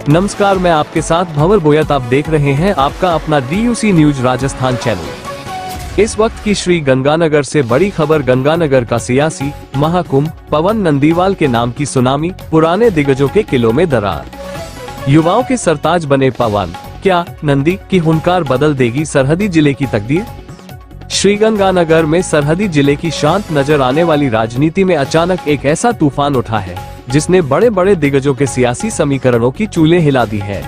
नमस्कार, मैं आपके साथ भंवर बोयत। आप देख रहे हैं आपका अपना DUC न्यूज राजस्थान चैनल। इस वक्त की श्री गंगानगर से बड़ी खबर। गंगानगर का सियासी महाकुंभ, पवन नंदीवाल के नाम की सुनामी, पुराने दिग्गजों के किलों में दरार। युवाओं के सरताज बने पवन, क्या नंदी की हुंकार बदल देगी सरहदी जिले की तकदीर? श्रीगंगानगर में सरहदी जिले की शांत नजर आने वाली राजनीति में अचानक एक ऐसा तूफान उठा है जिसने बड़े बड़े दिग्गजों के सियासी समीकरणों की चूलें हिला दी है।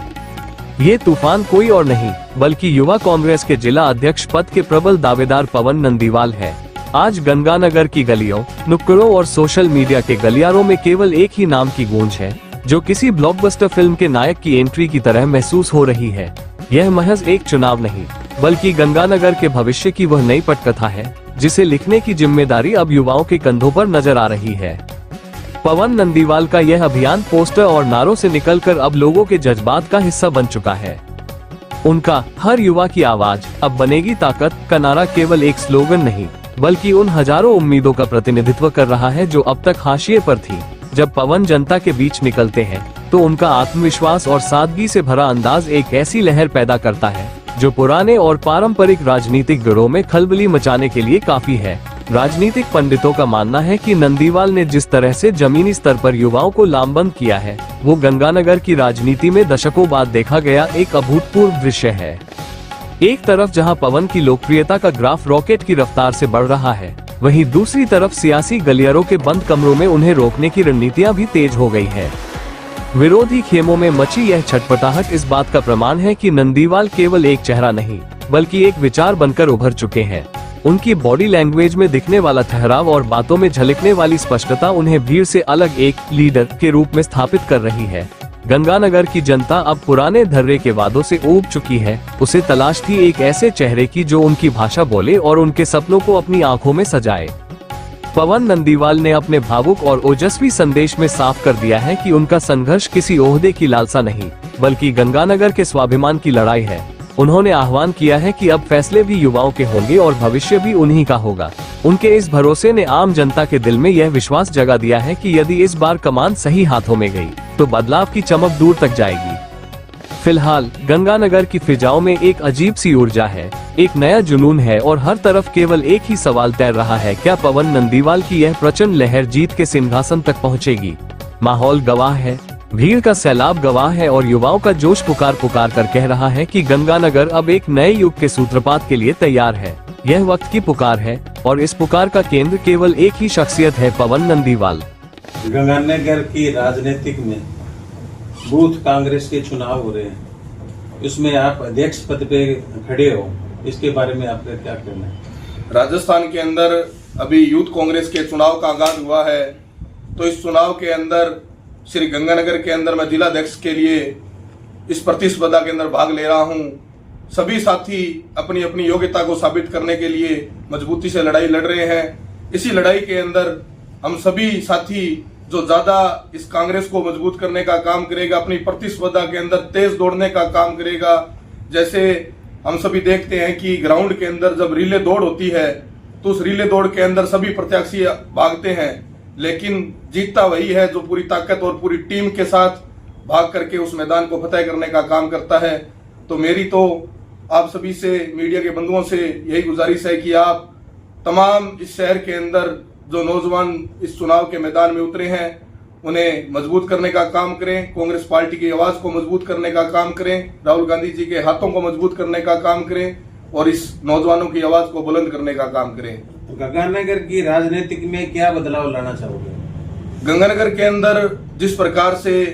ये तूफान कोई और नहीं बल्कि युवा कांग्रेस के जिला अध्यक्ष पद के प्रबल दावेदार पवन नंदीवाल है। आज गंगानगर की गलियों, नुक्कड़ों और सोशल मीडिया के गलियारों में केवल एक ही नाम की गूंज है जो किसी ब्लॉकबस्टर फिल्म के नायक की एंट्री की तरह महसूस हो रही है। यह महज एक चुनाव नहीं बल्कि गंगानगर के भविष्य की वह नई पटकथा है जिसे लिखने की जिम्मेदारी अब युवाओं के कंधों पर नजर आ रही है। पवन नंदीवाल का यह अभियान पोस्टर और नारों से निकलकर अब लोगों के जज्बात का हिस्सा बन चुका है। उनका हर युवा की आवाज अब बनेगी ताकत का नारा केवल एक स्लोगन नहीं बल्कि उन हजारों उम्मीदों का प्रतिनिधित्व कर रहा है जो अब तक हाशिए पर थी। जब पवन जनता के बीच निकलते हैं तो उनका आत्मविश्वास और सादगी से भरा अंदाज एक ऐसी लहर पैदा करता है जो पुराने और पारंपरिक राजनीतिक गिरोह में खलबली मचाने के लिए काफी है। राजनीतिक पंडितों का मानना है कि नंदीवाल ने जिस तरह से जमीनी स्तर पर युवाओं को लामबंद किया है वो गंगानगर की राजनीति में दशकों बाद देखा गया एक अभूतपूर्व दृश्य है। एक तरफ जहां पवन की लोकप्रियता का ग्राफ रॉकेट की रफ्तार से बढ़ रहा है, वहीं दूसरी तरफ सियासी गलियारों के बंद कमरों में उन्हें रोकने की रणनीतियां भी तेज हो गई है। विरोधी खेमों में मची यह छटपटाहट इस बात का प्रमाण है कि नंदीवाल केवल एक चेहरा नहीं बल्कि एक विचार बनकर उभर चुके हैं। उनकी बॉडी लैंग्वेज में दिखने वाला ठहराव और बातों में झलकने वाली स्पष्टता उन्हें भीड़ से अलग एक लीडर के रूप में स्थापित कर रही है। गंगानगर की जनता अब पुराने धर्रे के वादों से ऊब चुकी है। उसे तलाश थी एक ऐसे चेहरे की जो उनकी भाषा बोले और उनके सपनों को अपनी आंखों में सजाए। पवन नंदीवाल ने अपने भावुक और ओजस्वी संदेश में साफ कर दिया है कि उनका संघर्ष किसी ओहदे की लालसा नहीं बल्कि गंगानगर के स्वाभिमान की लड़ाई है। उन्होंने आह्वान किया है कि अब फैसले भी युवाओं के होंगे और भविष्य भी उन्हीं का होगा। उनके इस भरोसे ने आम जनता के दिल में यह विश्वास जगा दिया है कि यदि इस बार कमान सही हाथों में गई तो बदलाव की चमक दूर तक जाएगी। फिलहाल गंगानगर की फिजाओं में एक अजीब सी ऊर्जा है, एक नया जुनून है और हर तरफ केवल एक ही सवाल तैर रहा है, क्या पवन नंदीवाल की यह प्रचंड लहर जीत के सिंहासन तक पहुंचेगी? माहौल गवाह है, भीड़ का सैलाब गवाह है और युवाओं का जोश पुकार पुकार कर कह रहा है कि गंगानगर अब एक नए युग के सूत्रपात के लिए तैयार है। यह वक्त की पुकार है और इस पुकार का केंद्र केवल एक ही शख्सियत है, पवन नंदीवाल। गंगानगर की राजनीतिक में बूथ कांग्रेस के चुनाव हो रहे हैं, इसमें आप अध्यक्ष पद पे खड़े हो, इसके बारे में आपका क्या कहना है? राजस्थान के अंदर अभी यूथ कांग्रेस के चुनाव का आगाज हुआ है, तो इस चुनाव के अंदर श्री गंगानगर के अंदर मैं जिलाध्यक्ष के लिए इस प्रतिस्पर्धा के अंदर भाग ले रहा हूं। सभी साथी अपनी अपनी योग्यता को साबित करने के लिए मजबूती से लड़ाई लड़ रहे हैं। इसी लड़ाई के अंदर हम सभी साथी जो ज्यादा इस कांग्रेस को मजबूत करने का काम करेगा, अपनी प्रतिस्पर्धा के अंदर तेज दौड़ने का काम करेगा। जैसे हम सभी देखते हैं कि ग्राउंड के अंदर जब रिले दौड़ होती है तो उस रिले दौड़ के अंदर सभी प्रत्याशी भागते हैं, लेकिन जीतता वही है जो पूरी ताकत और पूरी टीम के साथ भाग करके उस मैदान को फतेह करने का काम करता है। तो मेरी तो आप सभी से, मीडिया के बंधुओं से यही गुजारिश है कि आप तमाम इस शहर के अंदर जो नौजवान इस चुनाव के मैदान में उतरे हैं उन्हें मजबूत करने का काम करें, कांग्रेस पार्टी की आवाज को मजबूत करने का काम करें, राहुल गांधी जी के हाथों को मजबूत करने का काम करें और इस नौजवानों की आवाज को बुलंद करने का काम करें। तो गंगानगर की राजनीतिक में क्या बदलाव लाना चाहोगे? गंगानगर के अंदर जिस प्रकार से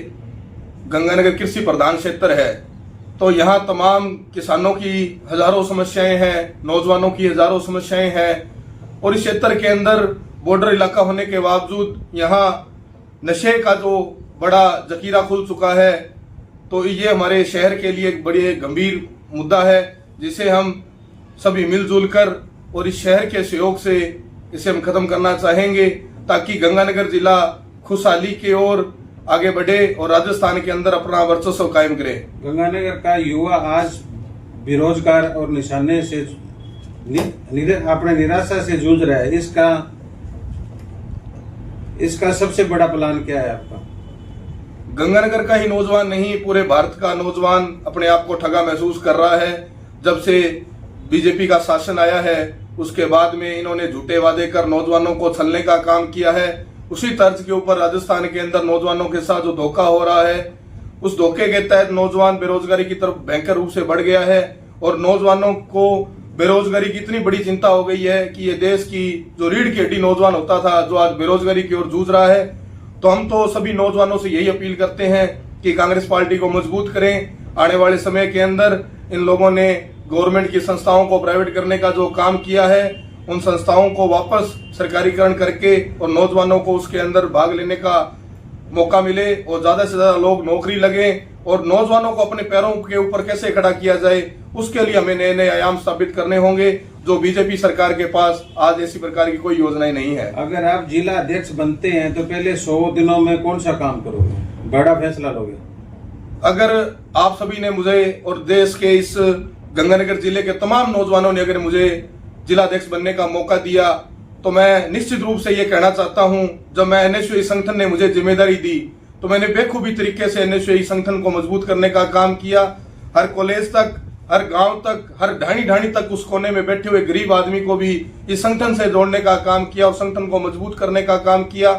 गंगानगर कृषि प्रधान क्षेत्र है, तो यहाँ तमाम किसानों की हजारों समस्याएं हैं, नौजवानों की हजारों समस्याएं हैं और इस क्षेत्र के अंदर बॉर्डर इलाका होने के बावजूद यहाँ नशे का जो बड़ा जखीरा खुल चुका है, तो ये हमारे शहर के लिए एक बड़ी गंभीर मुद्दा है जिसे हम सभी मिलजुल कर और इस शहर के सहयोग से इसे हम खत्म करना चाहेंगे ताकि गंगानगर जिला खुशहाली की ओर आगे बढ़े और राजस्थान के अंदर अपना वर्चस्व कायम करे। गंगानगर का युवा आज बेरोजगार और निशाने से अपने निराशा से जूझ रहा है, इसका सबसे बड़ा प्लान क्या है आपका? गंगानगर का ही नौजवान नहीं, पूरे भारत का नौजवान अपने आप को ठगा महसूस कर रहा है। जब से बीजेपी का शासन आया है उसके बाद में इन्होंने झूठे वादे कर नौजवानों को छलने का काम किया है। उसी तर्ज के ऊपर राजस्थान के अंदर नौजवानों के साथ जो धोखा हो रहा है, उस धोखे के तहत नौजवान बेरोजगारी की तरफ भयंकर रूप से बढ़ गया है और नौजवानों को बेरोजगारी की इतनी बड़ी चिंता हो गई है कि ये देश की जो रीढ़ की हड्डी नौजवान होता था, जो आज बेरोजगारी की ओर जूझ रहा है। तो हम तो सभी नौजवानों से यही अपील करते हैं कि कांग्रेस पार्टी को मजबूत करें। आने वाले समय के अंदर इन लोगों ने गवर्नमेंट की संस्थाओं को प्राइवेट करने का जो काम किया है, उन संस्थाओं को वापस सरकारीकरण करके और नौजवानों को उसके अंदर भाग लेने का मौका मिले और ज्यादा से ज्यादा लोग नौकरी लगे और नौजवानों को अपने पैरों के ऊपर कैसे खड़ा किया जाए, उसके लिए हमें नए नए आयाम स्थापित करने होंगे, जो बीजेपी सरकार के पास आज ऐसी प्रकार की कोई योजनाएं नहीं है। अगर आप जिला अध्यक्ष बनते हैं तो पहले 100 दिनों में कौन सा काम करोगे, बड़ा फैसला लोगे? अगर आप सभी ने मुझे और देश के इस गंगानगर जिले के तमाम नौजवानों ने अगर मुझे जिलाध्यक्ष बनने का मौका दिया तो मैं निश्चित रूप से ये कहना चाहता हूं, जब मैं एनएसयूआई संगठन ने मुझे जिम्मेदारी दी तो मैंने बेखूबी तरीके से एनएसयूआई संगठन को मजबूत करने का काम किया। हर कॉलेज तक, हर गांव तक, हर ढाणी ढाणी तक उस कोने में बैठे हुए गरीब आदमी को भी इस संगठन से जोड़ने का काम किया और संगठन को मजबूत करने का काम किया।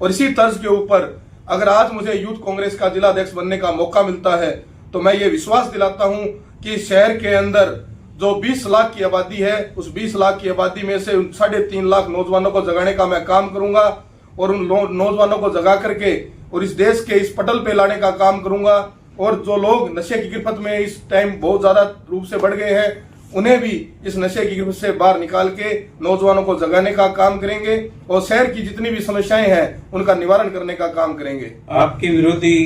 और इसी तर्ज के ऊपर अगर आज मुझे यूथ कांग्रेस का जिलाध्यक्ष बनने का मौका मिलता है तो मैं ये विश्वास दिलाता हूं कि शहर के अंदर जो 20 लाख की आबादी है, उस 20 लाख की आबादी में से 3.5 लाख नौजवानों को जगाने का मैं काम करूंगा और उन नौजवानों को जगा करके और इस देश के इस पटल पे लाने का काम करूंगा। और जो लोग नशे की गिरफ्त में इस टाइम बहुत ज्यादा रूप से बढ़ गए हैं, उन्हें भी इस नशे की गिरफ्त से बाहर निकाल के नौजवानों को जगाने का काम करेंगे और शहर की जितनी भी समस्याएं हैं उनका निवारण करने का काम करेंगे। आपके विरोधी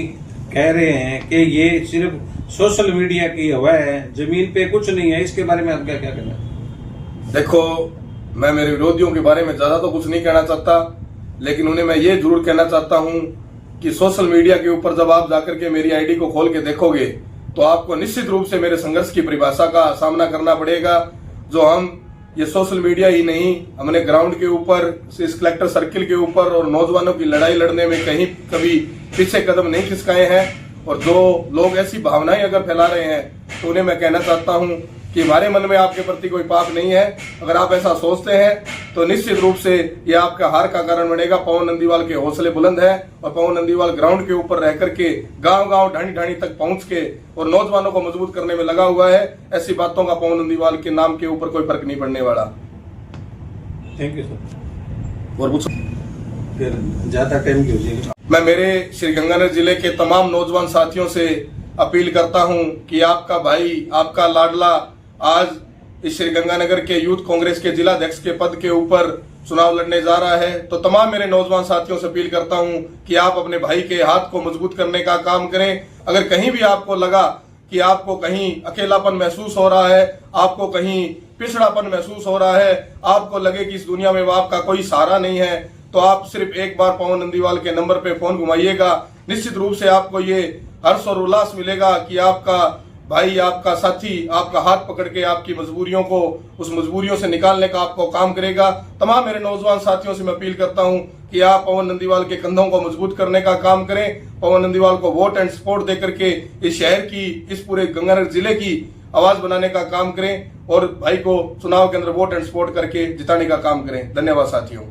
कह रहे हैं कि ये सिर्फ सोशल मीडिया की हवा है, जमीन पे कुछ नहीं है, इसके बारे में आप क्या कहना? देखो, मैं मेरे विरोधियों के बारे में ज्यादा तो कुछ नहीं कहना चाहता, लेकिन उन्हें मैं ये जरूर कहना चाहता हूं कि सोशल मीडिया के ऊपर जब आप जाकर के मेरी आईडी को खोल के देखोगे तो आपको निश्चित रूप से मेरे संघर्ष की परिभाषा का सामना करना पड़ेगा। जो हम ये सोशल मीडिया ही नहीं, हमने ग्राउंड के ऊपर, इस कलेक्टर सर्किल के ऊपर और नौजवानों की लड़ाई लड़ने में कहीं कभी पीछे कदम नहीं खिसकाए हैं। और जो लोग ऐसी भावनाएं अगर फैला रहे हैं तो उन्हें मैं कहना चाहता हूं कि हमारे मन में आपके प्रति कोई पाप नहीं है। अगर आप ऐसा सोचते हैं तो निश्चित रूप से ये आपका हार का कारण बनेगा। पवन नंदीवाल के हौसले बुलंद है और पवन नंदीवाल ग्राउंड के ऊपर रह करके गांव गांव ढाणी ढाणी तक पहुंच के और नौजवानों को मजबूत करने में लगा हुआ है। ऐसी बातों का पवन नंदीवाल के नाम के ऊपर कोई फर्क नहीं पड़ने वाला। Thank you sir. और कुछ फिर ज्यादा टाइम की हो जाएगी। मैं मेरे श्रीगंगानगर जिले के तमाम नौजवान साथियों से अपील करता हूं कि आपका भाई, आपका लाडला आज इस श्रीगंगानगर के यूथ कांग्रेस के जिलाध्यक्ष के पद के ऊपर चुनाव लड़ने जा रहा है। तो तमाम मेरे नौजवान साथियों से अपील करता हूं कि आप अपने भाई के हाथ को मजबूत करने का काम करें। अगर कहीं भी आपको लगा कि आपको कहीं अकेलापन महसूस हो रहा है, आपको कहीं पिछड़ापन महसूस हो रहा है, आपको लगे कि इस दुनिया में आपका कोई सहारा नहीं है, तो आप सिर्फ एक बार पवन नंदीवाल के नंबर पे फोन घुमाइएगा। निश्चित रूप से आपको ये हर्ष और उल्लास मिलेगा कि आपका भाई, आपका साथी आपका हाथ पकड़ के आपकी मजबूरियों को, उस मजबूरियों से निकालने का आपको काम करेगा। तमाम मेरे नौजवान साथियों से मैं अपील करता हूं कि आप पवन नंदीवाल के कंधों को मजबूत करने का काम करें। पवन नंदीवाल को वोट एंड सपोर्ट देकर के इस शहर की, इस पूरे गंगानगर जिले की आवाज बनाने का काम करें और भाई को चुनाव के अंदर वोट एंड सपोर्ट करके जिताने का काम करें। धन्यवाद साथियों।